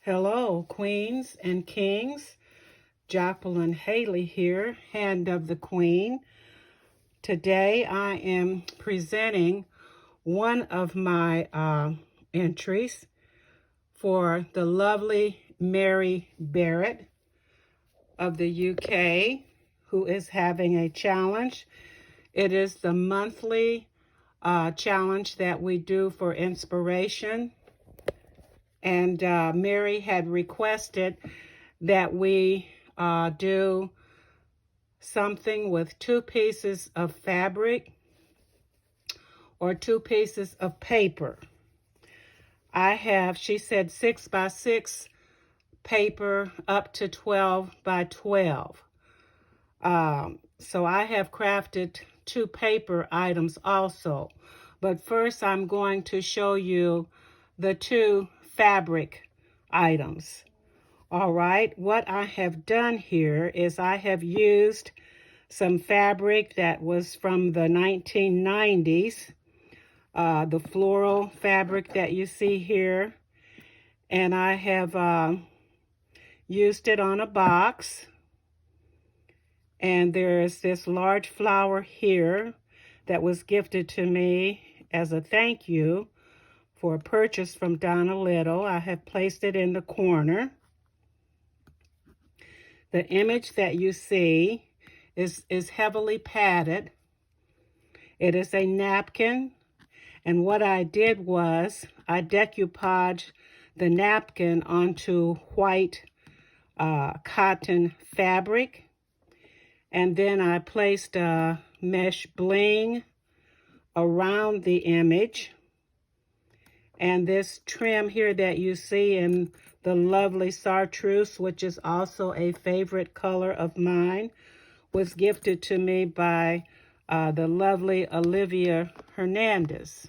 Hello, queens and kings. Jacqueline Haley here, Hand of the Queen. Today I am presenting one of my entries for the lovely Mary Barrett of the UK, who is having a challenge. It is the monthly challenge that we do for inspiration. And Mary had requested that we do something with 2 pieces of fabric or 2 pieces of paper. I have, she said, 6 by 6 paper up to 12 by 12. So I have crafted 2 paper items also. But first I'm going to show you the 2 fabric items. All right, what I have done here is I have used some fabric that was from the 1990s, the floral fabric that you see here, and I have used it on a box. And there is this large flower here that was gifted to me as a thank you for a purchase from Donna Little. I have placed it in the corner. The image that you see is heavily padded. It is a napkin, and what I did was I decoupaged the napkin onto white cotton fabric, and then I placed a mesh bling around the image. And this trim here that you see in the lovely chartreuse, which is also a favorite color of mine, was gifted to me by the lovely Olivia Hernandez.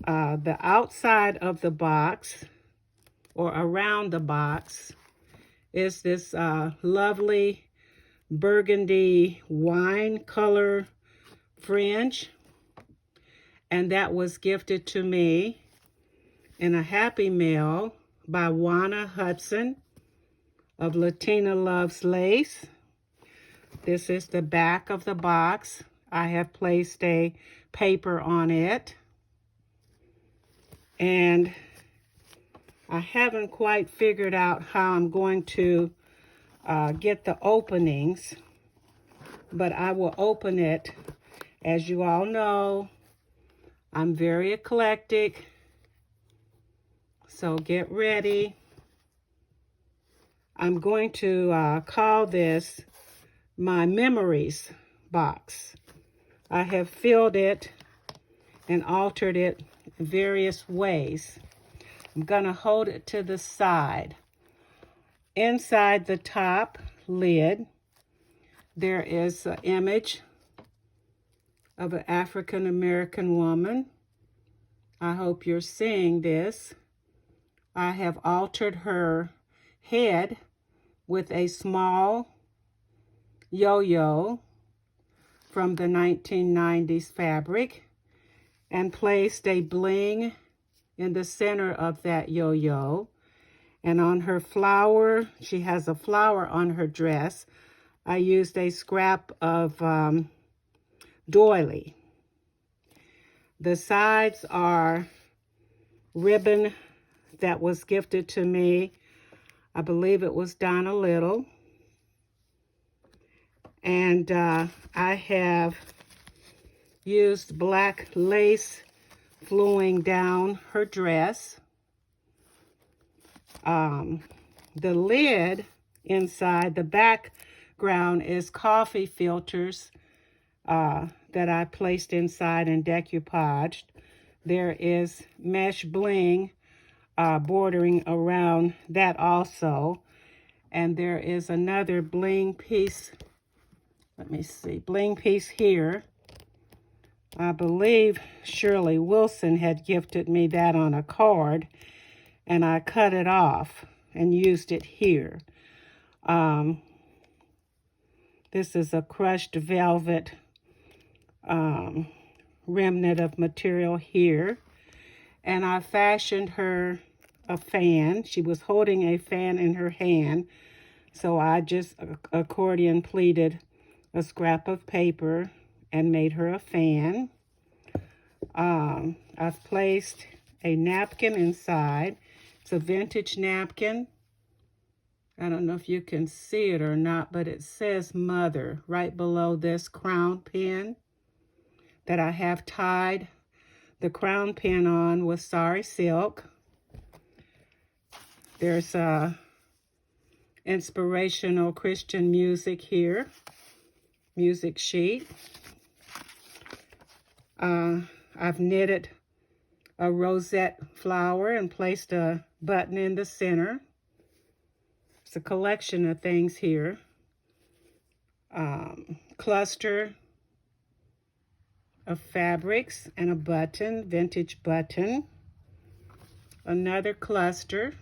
The outside of the box, or around the box, is this lovely burgundy wine color fringe. And that was gifted to me in a Happy Mail by Juana Hudson of Latina Loves Lace. This is the back of the box. I have placed a paper on it. And I haven't quite figured out how I'm going to get the openings, but I will open it. As you all know, I'm very eclectic, so get ready. I'm going to call this my memories box. I have filled it and altered it in various ways. I'm going to hold it to the side. Inside the top lid, there is an image of an African-American woman. I hope you're seeing this. I have altered her head with a small yo-yo from the 1990s fabric and placed a bling in the center of that yo-yo. And on her flower, she has a flower on her dress. I used a scrap of doily. The sides are ribbon that was gifted to me. I believe it was Donna Little. And I have used black lace flowing down her dress. The lid inside, the background is coffee filters that I placed inside and decoupaged. There is mesh bling bordering around that also. And there is another bling piece. Let me see, bling piece here. I believe Shirley Wilson had gifted me that on a card, and I cut it off and used it here. This is a crushed velvet remnant of material here. And I fashioned her a fan. She was holding a fan in her hand. So I just accordion pleated a scrap of paper and made her a fan. I've placed a napkin inside. It's a vintage napkin. I don't know if you can see it or not, but it says Mother right below this crown pin that I have tied the crown pin on with sari silk. There's inspirational Christian music here, music sheet. I've knitted a rosette flower and placed a button in the center. It's a collection of things here. Cluster of fabrics and a button, vintage button. Another cluster.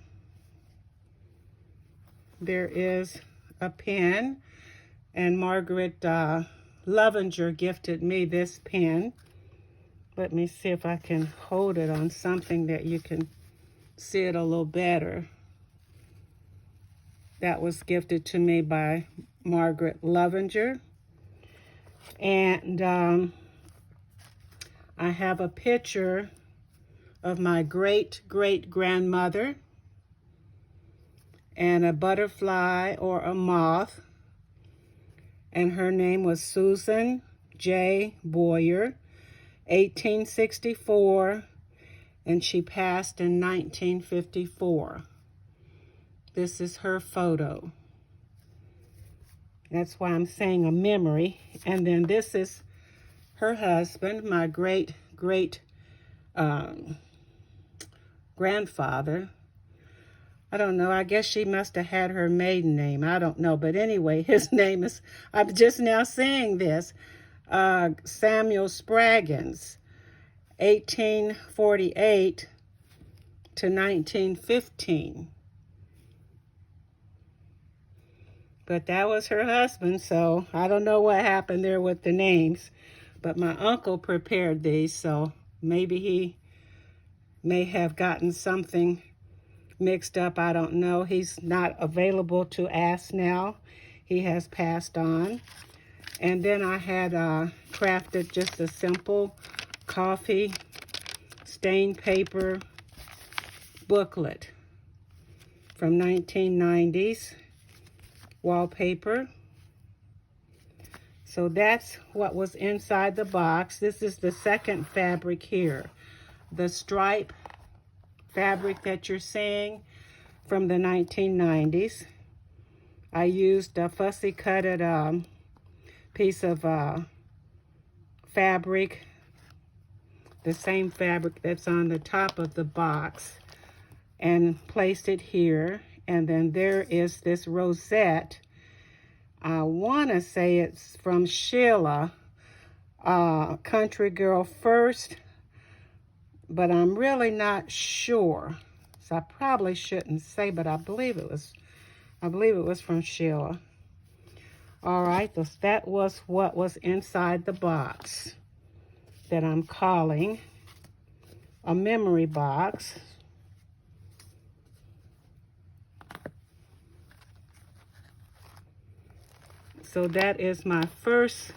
There is a pen, and Margaret Lovinger gifted me this pen. Let me see if I can hold it on something that you can see it a little better. That was gifted to me by Margaret Lovinger. And I have a picture of my great-great-grandmother and a butterfly or a moth. And her name was Susan J. Boyer, 1864, and she passed in 1954. This is her photo. That's why I'm saying a memory. And then this is her husband, my great-great-grandfather. I don't know. I guess she must have had her maiden name. I don't know. But anyway, his name is, I'm just now saying this, Samuel Spraggins, 1848 to 1915. But that was her husband, so I don't know what happened there with the names. But my uncle prepared these, so maybe he may have gotten something mixed up. I don't know. He's not available to ask now. He has passed on. And then I had crafted just a simple coffee stained paper booklet from 1990s. Wallpaper. So that's what was inside the box. This is the second fabric here. The stripe fabric that you're seeing from the 1990s. I used a fussy cutted piece of fabric, the same fabric that's on the top of the box, and placed it here. And then there is this rosette. I want to say it's from Sheila, Country Girl First, but I'm really not sure. So I probably shouldn't say, but I believe it was from Sheila. All right, that was what was inside the box that I'm calling a memory box. So that is my first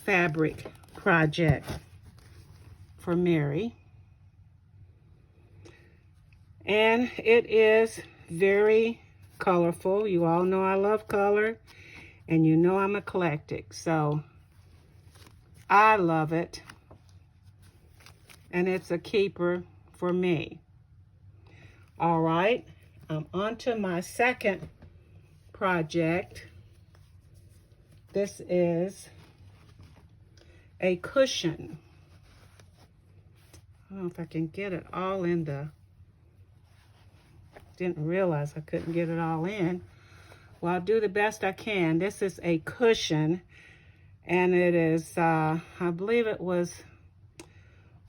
fabric project for Mary. And it is very colorful. You all know I love color, and you know I'm eclectic. So I love it. And it's a keeper for me. All right, I'm on to my second project. This is a cushion. I don't know if I can get it all in the, didn't realize I couldn't get it all in. Well, I'll do the best I can. This is a cushion, and it is, I believe it was,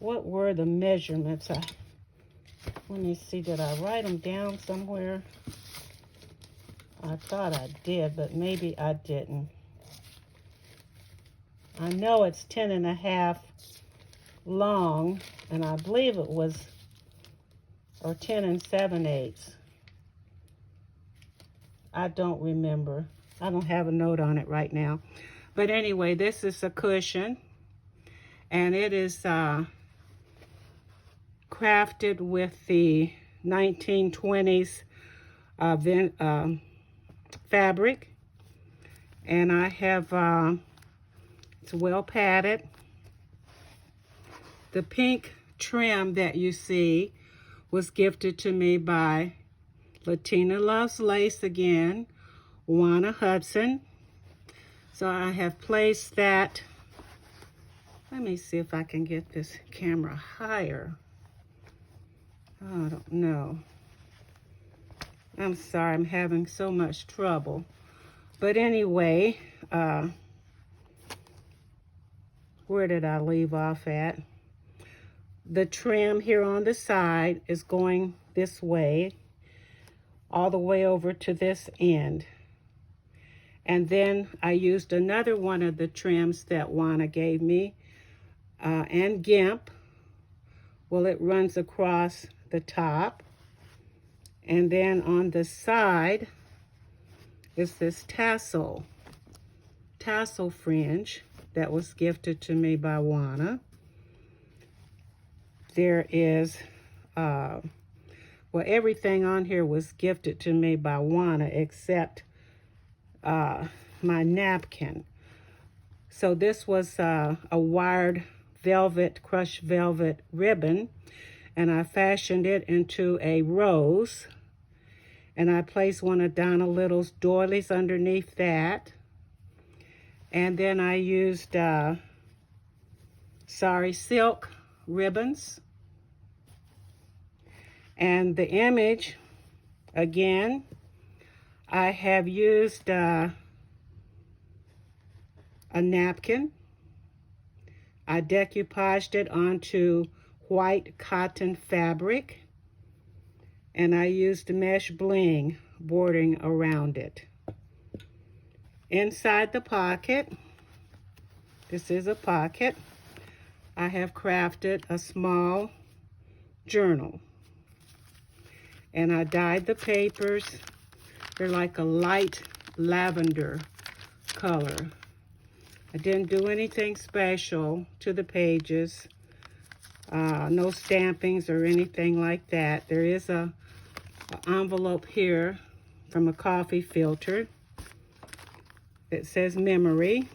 what were the measurements? Let me see, did I write them down somewhere? I thought I did, but maybe I didn't. I know it's 10.5 long, and I believe it was or 10 7/8. I don't remember. I don't have a note on it right now. But anyway, this is a cushion, and it is crafted with the 1920s fabric. And I have, it's well padded. The pink trim that you see was gifted to me by Latina Loves Lace again, Juana Hudson. So I have placed that. Let me see if I can get this camera higher. Oh, I don't know. I'm sorry, I'm having so much trouble. But anyway, where did I leave off at? The trim here on the side is going this way, all the way over to this end. And then I used another one of the trims that Juana gave me, and GIMP. Well, it runs across the top. And then on the side is this tassel fringe that was gifted to me by Juana. There is, well, everything on here was gifted to me by Juana except my napkin. So this was a wired velvet, crushed velvet ribbon, and I fashioned it into a rose, and I placed one of Donna Little's doilies underneath that. And then I used sari silk ribbons. And the image, again, I have used a napkin. I decoupaged it onto white cotton fabric, and I used mesh bling bordering around it. Inside the pocket, this is a pocket, I have crafted a small journal. And I dyed the papers. They're like a light lavender color. I didn't do anything special to the pages. No stampings or anything like that. There is an envelope here from a coffee filter. It says memory.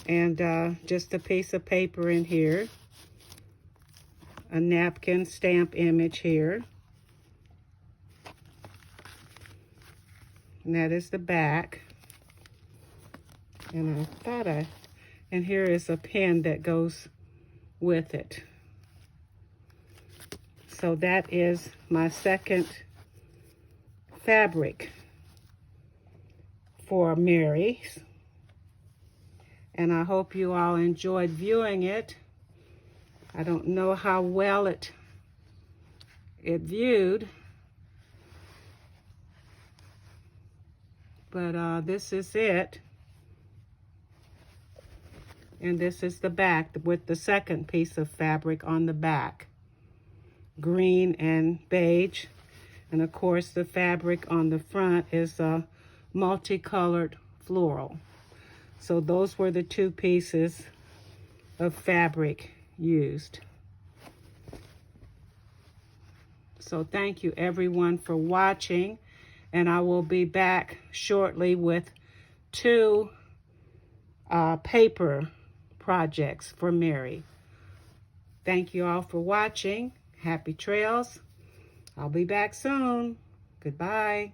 And just a piece of paper in here. A napkin stamp image here. And that is the back. And I thought and here is a pen that goes with it. So that is my second fabric for Mary's. And I hope you all enjoyed viewing it. I don't know how well it viewed, but this is it. And this is the back with the second piece of fabric on the back. Green and beige. And of course the fabric on the front is a multicolored floral. So those were the two pieces of fabric used. So thank you everyone for watching, and I will be back shortly with two paper projects for Mary. Thank you all for watching. Happy trails. I'll be back soon. Goodbye.